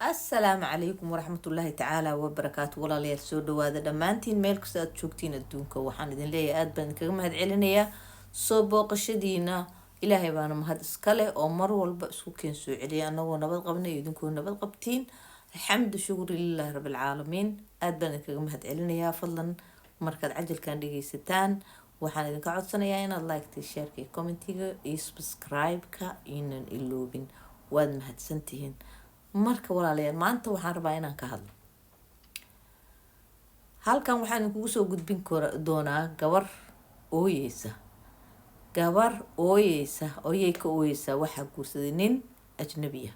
السلام عليكم ورحمة الله تعالى وبركاته والله ليال سو دواada dhammaantiin meel kasta aad joogtiin adduunka waxaan idin leeyahay aad baan kaga mahad celinayaa soo booqashadiina ilaahay baana mahad iska leh oo mar walba isku keen soo celiya anagoo nabad qabnay idinkoo nabad qabtiin alxamdu shukri lillahi rabbil caalamiin aad baan kaga mahad celinayaa fadlan markaad cajalkan dhageysataan waxaan idinka codsanayaa inaad like share commentiga iyo subscribe-ka inan iloobin waad mahadsantihiin marka walaalayaal maanta waxaan rabaa inaan ka hadlo halkan waxaan idinkugu soo gudbin doonaa gabar ooyeysa ooyey ka ooyeysa waxaa guursaday nin ajnabiya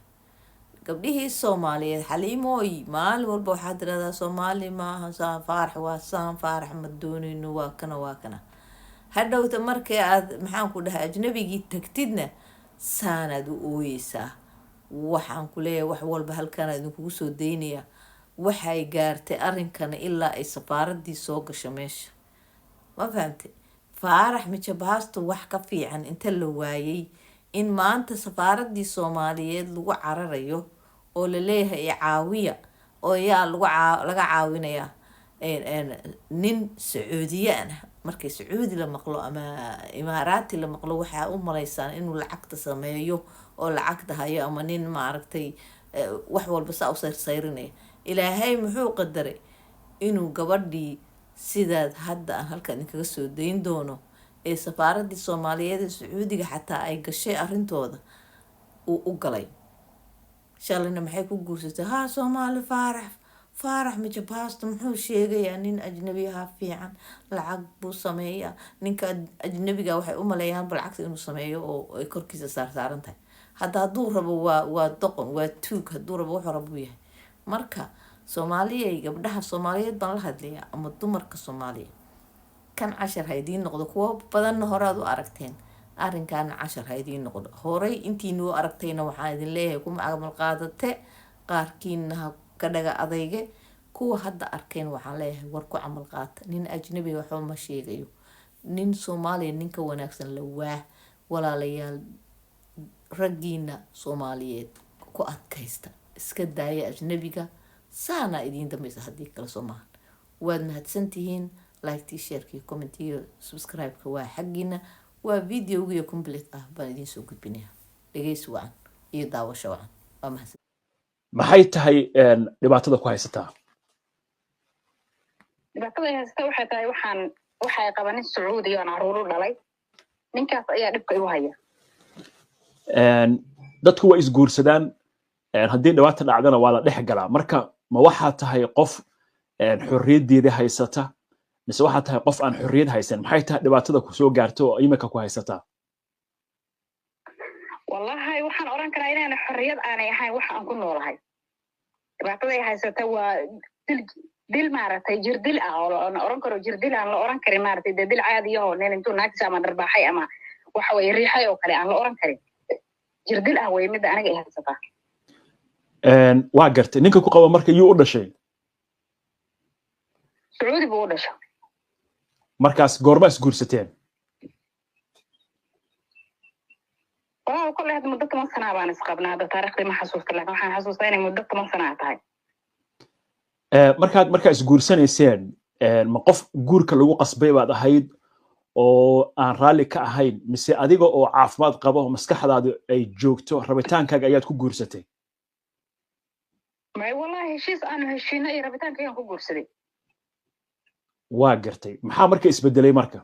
gabdhihii soomaaliyeed xaliimooy maalin walba waxaad tiraahdaa soomaali maaha saan faarax waa saan faarax ma doonayno waa kana hadhowta markii aad maxaan ku dhahay ajnabigii tagtidna saanaad u ooyeysaa waxaan ku leeyahay wax walba halkaan idinkugu soo daynaya waxay gaartay arrinkana ilaa ay safaaradii soo gasho meesha ma fahamtay faarax mijabaasto wax ka fiican inta la waayay in maanta safaaradii soomaaliyeed lagu cararayo oo la leeyahay caawiya oo yaa laga caawinaya nin sacuudiyaan markay sacuudi la maqlo ama imaaraati la maqlo waxaa u malaysaan inuu lacagta sameeyo oo lacagta hayo ama nin maaragtay wax walba saa u sayrinaya ilaahay muxuu qadaray inuu gabadhii sidaad hadda aan halkan idinkaga soo dayn doono ee safaaradii soomaaliyeed ee sacuudiga xataa ay gashay arrintooda uu u galay shalayna maxay ku guursatay soomaali faarax mijabaasto muxuu sheegayaa nin ajnabiyaha fiican lacag buu sameeyaa ninka ajnabiga waxay u maleeyaan lacagta inuu sameeyo oo ay korkiisa saarsaaran tahay hadda hadduu rabo waa doqon waa tuug hadduu rabo wuxuu rabo yahay marka soomaaliyay gabdhaha soomaaliyeed baan la hadlayaa ama dumarka soomaaliya kan cashar ha idiin noqdo kuwo badanna horaad u aragteen arrinkaana cashar ha idiin noqdo horey intiinuu aragtayna waxaan idin leeyahay kuma camal qaadate qaarkiina ha ka dhaga adayge kuwa hadda arkeen waxaan leeyahay war ku camal qaata nin ajnabi waxba ma sheegayo nin soomaaliya ninka wanaagsan la waa walaalayaal raggiina soomaaliyeed ku adkaysta iska daaya ajnabiga saana idiin dambaysa haddii kale soo maahan waad mahadsantihiin like share comment iyo subscribe-ka waa xaggiina waa videoga iyo complete ah baan idiin soo gudbinaya dhegeysi wacan iyo daawasho wacan waa mahadsan maxay tahay dhibaatada ku haysataa dhibaatada haysataa waxay tahay waxay qabanin sacuudi oo caruur dhalay ninkaas ayaa dhibka igu haya dadku waa isguursadaan haddii dhibaato dhacdana waa la dhex galaa marka ma waxaa tahay qof xorriyaddeeda haysata mise waxaa tahay qof aan xorriyad haysan maxay tahay dhibaatada ku soo gaarto oo imika ku haysataa wallahi waxaan oran karaa inaan xorriyad aanay ahayn wax aan ku noolahay dhibaatada haysata waa dil maaragtay jirdil ah oo aan oran karo jirdil aan la oran karin maaragtay dil caadi ah oo nin intuu naagtiisa ama dharbaaxay ama waxa way riixay oo kale aan la oran karin jirdil ah way mid aniga haysataa waa gartay ninka ku qabo marka yuu u dhashay sacuudi buu u dhashay markaas goorma isguursateen waa ku leeyahay muddo 10 sano baan isqabnaa hadda taariikhdii ma xasuusta laakiin waxaan xasuustaa inay muddo 10 sano tahay markaa isguursanayseen ma qof guurka lagu qasbay baad ahayd oo aan raalli ka ahayn mise adiga oo caafimaad qabo maskaxdaadu ay joogto rabitaankaaga ayaad ku guursatay may wallahi heshiis aan heshiinay rabitaankayga ku guursaday waa gartay maxaa marka isbedelay marka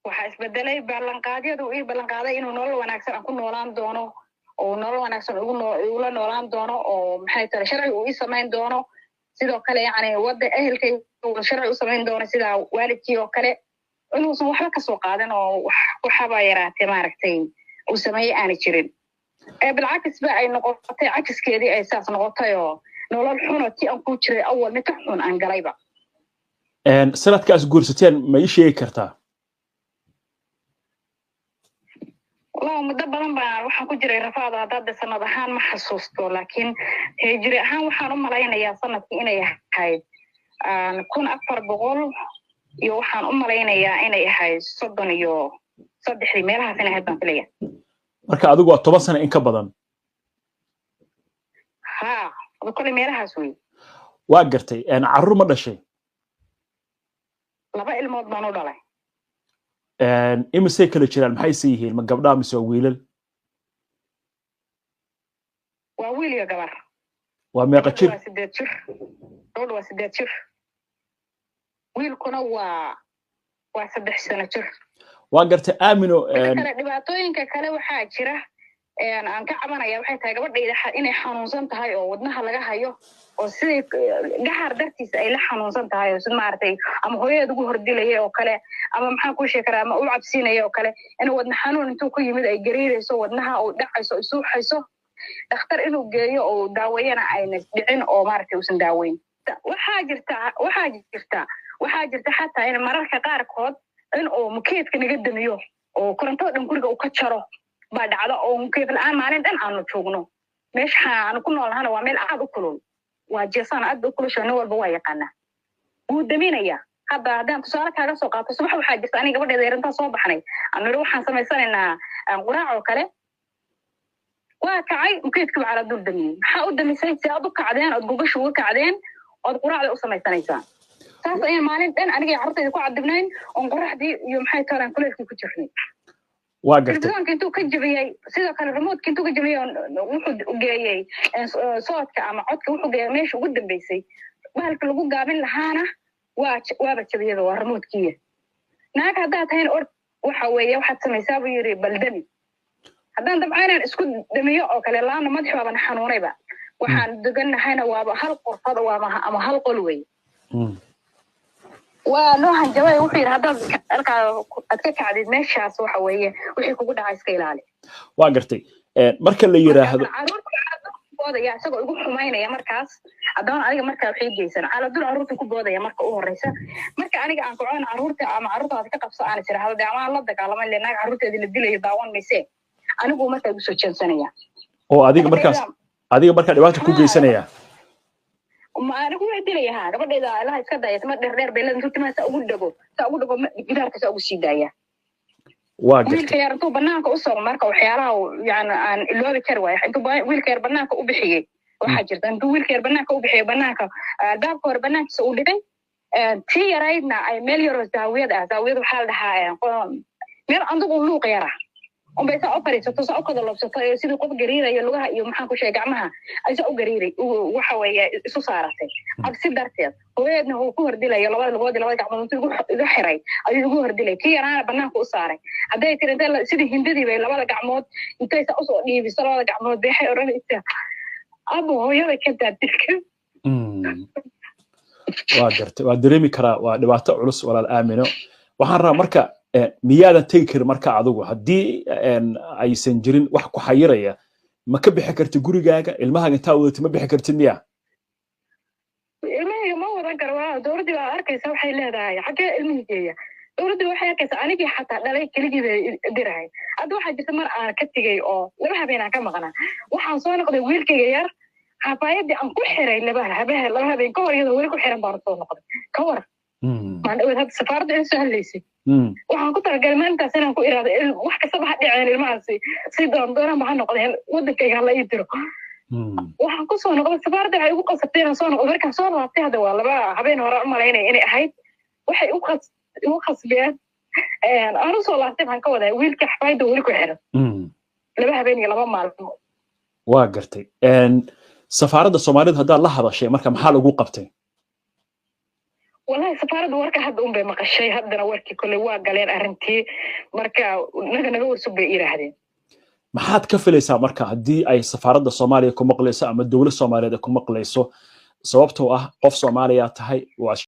waxa isbedelay ballanqaadyadu ii ballanqaaday inuu nolol wanaagsan aan ku noolaan doono oo nolol wanaagsan ugu la noolaan doono oo maxay tahay sharci uu ii samayn doono sidoo kale yani wada ehelkay uu sharci u samayn doono sida waalidkii oo kale inuusan waxba ka soo qaadan oo waxaba yaraatay maaragtay uu sameeyay aan jirin بالعكس بقى إنه قطع عكس كذي أساس نقطة نولل حنا تي أنكو تري أول متحون عن قريبة. سنة كأس جورستين ما يشيء كرتا. والله مدبرا بقى وحنا كجري رفاضة ضد سنة ذهان ما حسوسته لكن هجري هان وحنا ملاينا يا سنة إنا يا هاي نكون أكثر بقول يوحنا ملاينا يا إنا يا هاي صدقني يو صدق لي مالها سنة هدنا فيها. marka adigu waa 10 sano in ka badan ها كل meelahaas wey waa gartay carruur ma dhashay laba ilmood baan u dhalay imisay kala jiraan maxay yihiin ma gabdhaha mise wiilal waa wiil iyo gabar waa meeqa jir waa 8 jir gabadhu waa 8 jir wiilkuna waa 3 sano jir waa gartay aamino kale dhibaatooyinka kale waxaa jira aan ka cabanaya waxay tahay gabadhayda inay xanuunsan tahay oo wadnaha laga hayo oo sidii gaxar dartiisa ay la xanuunsan tahay oo sid maartay ama hooyada ugu hordilay oo kale ama maxaan ku sheekaraa ama u cabsiinay oo kale in wadna xanuun intuu ku yimid ay gariirayso wadnaha oo dhacayso isu hayso dhakhtar inuu geeyo oo daawayana ayna dhicin oo maartay uusan daaweyn waxaa jirta xataa in mararka qaarkood in uu mukeedka naga damiyo oo korontada dhan guriga uu ka jaro baa dhacda oo mukeed la'aan maalin dhan aanu joogno meesha aan ku noolahana waa meel aad u kulul waa jeesaan aad u kulushaana walba waa yaqaanaa wuu daminaya hadda haddaan tusaale kaaga soo qaato subax waxaa jirta aniga gabadheeda yarintaa soo baxnay annagu waxaan samaysanaynaa quraac oo kale waa kacay mukeedkii baa cala dul damiyey maxaa u damisay si aad u kacdeen ood gogashu uga kacdeen ood quraacda u samaysanaysaa saas ayaan maalin dhan aniga carruurtayda ku cadibnayn oon qoraxdii iyo maxay taalaan kuleelkii ku jirnay waa gartay telefoonka intuu ka jabiyay sidoo kale remote intuu ka jabiyay wuxuu geeyay soodka ama codka wuxuu geeyay meesha ugu dambeysay bahalka lagu gaabin lahaana waaba jabiyada waa remote-kiya naag haddaad tahayn or waxa weeye waxaad samaysaa buu yidhi baldami haddaan dabcaynaan isku damiyo oo kale laana madax baabana xanuunayba waxaan degannahayna waaba hal qorfad ama hal qol wey waa noo hanjabay wuxuu yidhi haddaad aad ka kacdid meeshaas waxa weeye wixii kugu dhacay iska ilaali waa gartay marka la yiraahdo boodaya isagoo igu xumaynaya markaas haddana aniga markaa waxay geysan caladur carruurta ku boodaya marka u horeysa marka aniga aan ku coon carruurta ama carruurtaada ka qabso aan tiraahdo dee amaan la dagaalamay le naag carruurteedii la dilayo daawan mayse anigu markaa igu soo jeensanaya oo adiga markaa dhibaato ku geysanaya ma anigu way dilaya ha gabadheeda ilaha iska daayay ma dheer bay leedahay intuu sa ugu dhago gidaarka sa ugu sii daaya waa gartay wiilka yar intuu banaanka u soo marka waxyaalaha yani aan iloobi kari waayo intuu wiilka yar banaanka u bixiyay waxaa jirta intuu wiilka yar banaanka u bixiyay banaanka albaabka hore banaankiisa uu dhigay tii yaraydna ay meel yaroo zaawiyad waxaa la dhahaa meel andugu luuq yara unbay saa u fariisato saa u kada loobsato sidii qof gariiraya lugaha iyo maxaan ku sheegay gacmaha ay saa u gariiray waxa weeye isu saaratay cabsi darteed hooyadna wuu ku hordilayo labada lugood labada gacmood intuu iga xiray ayuu igu hordilay kii yaraana banaanka u saaray hadday tiri intay sidii hindadii bay labada gacmood intay saa usoo dhiibiso labada gacmood beexay odhanaysaa abo hooyada ka daadilka waa gartay waa dareemi karaa waa dhibaato culus walaal aamino waxaan rabaa marka miyaadan tegi karin marka adigu haddii aysan jirin wax ku xayiraya ma ka bixi kartid gurigaaga ilmahaaga intaa wadatid ma bixi kartid miya ilmahayga ma wadan karo dowladdii baa arkaysa waxay leedahay xaggee ilmihii geeya dowladdii waxay arkaysa anigii xataa dhalay keligii bay dirahay hadda waxaa jirta mar aan ka tegey oo 2 habeen aan ka maqnaa waxaan soo noqday wiilkayga yar xafaayadii aan ku xiray 2 habeen ka hor iyadoo weli ku xiran baan soo noqday ka war maan dhawaad hadda safaaradda in soo hadlaysay waxaan ku talagalay maalintaas inaan ku iraado wax kastaba ha dhiceen ilmahaasi si doondoonaan ba ha noqdeen waddankayga hala ii diro waxaan ku soo noqday safaaradda waxay igu qasabtay inaan soo noqdo markaan soo laabtay hadda waa 2 habeen hore u malaynaya inay ahayd waxay igu qasbeen aan u soo laabtay waxaan ka wadaa wiilka xafaayadda weli ku xiran 2 habeen iyo 2 maalmo waa gartay safaaradda Soomaalida haddaad la hadashay marka maxaa lagu qabtay والله سفارة ورك هذا بمقشي هذا ورك كل واقعين أرنتي مركا نقول سبي إلى هذين maxaad ka filaysaa marka haddii ay safaaradda Soomaaliya ku maqlayso ama dawladda Soomaaliyeed ku maqlayso sababtoo ah qof Soomaaliya tahay waa